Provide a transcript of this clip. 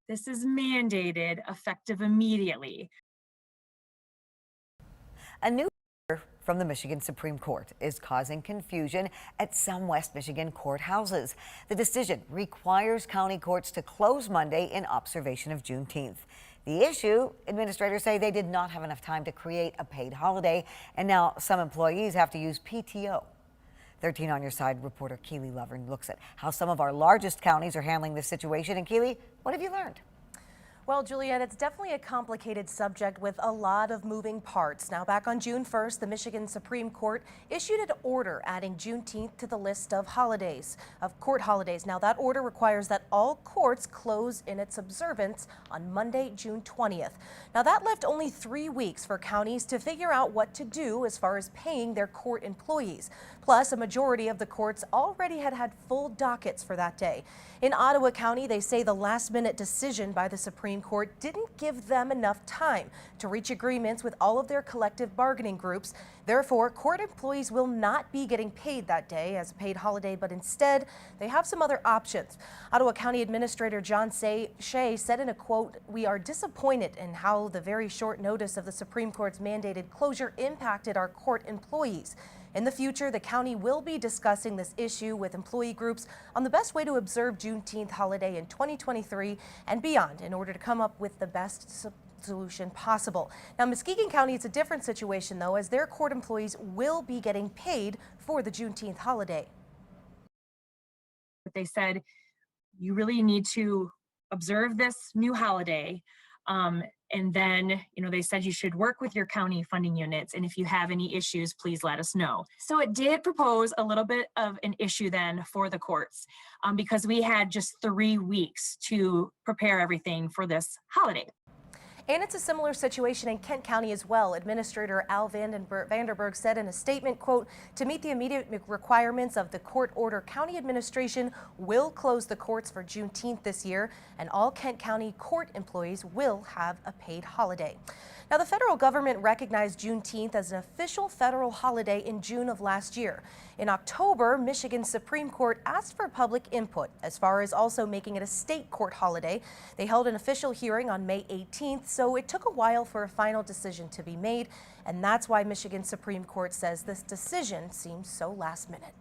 This is mandated, effective immediately. A new order from the Michigan Supreme Court is causing confusion at some West Michigan courthouses. The decision requires county courts to close Monday in observation of Juneteenth. The issue, administrators say they did not have enough time to create a paid holiday, and now some employees have to use PTO. 13 on your side reporter Keely Lovern looks at how some of our largest counties are handling this situation. And Keely, what have you learned? Well, Juliet, it's definitely a complicated subject with a lot of moving parts. Now, back on June 1st, the Michigan Supreme Court issued an order adding Juneteenth to the list of court holidays. Now, that order requires that all courts close in its observance on Monday, June 20th. Now, that left only 3 weeks for counties to figure out what to do as far as paying their court employees. Plus, a majority of the courts already had full dockets for that day. In Ottawa County, they say the last-minute decision by the Supreme Court didn't give them enough time to reach agreements with all of their collective bargaining groups. Therefore, court employees will not be getting paid that day as a paid holiday, but instead they have some other options. Ottawa County Administrator John Shea said in a quote, "We are disappointed in how the very short notice of the Supreme Court's mandated closure impacted our court employees. In the future, the county will be discussing this issue with employee groups on the best way to observe Juneteenth holiday in 2023 and beyond in order to come up with the best solution possible." Now, Muskegon County, it's a different situation, though, as their court employees will be getting paid for the Juneteenth holiday. But they said, you really need to observe this new holiday. And then, they said you should work with your county funding units. And if you have any issues, please let us know. So it did propose a little bit of an issue then for the courts because we had just 3 weeks to prepare everything for this holiday. And it's a similar situation in Kent County as well. Administrator Al Vanderberg said in a statement, quote, "To meet the immediate requirements of the court order, county administration will close the courts for Juneteenth this year, and all Kent County court employees will have a paid holiday." Now, the federal government recognized Juneteenth as an official federal holiday in June of last year. In October, Michigan's Supreme Court asked for public input as far as also making it a state court holiday. They held an official hearing on May 18th, so it took a while for a final decision to be made, and that's why Michigan's Supreme Court says this decision seems so last minute.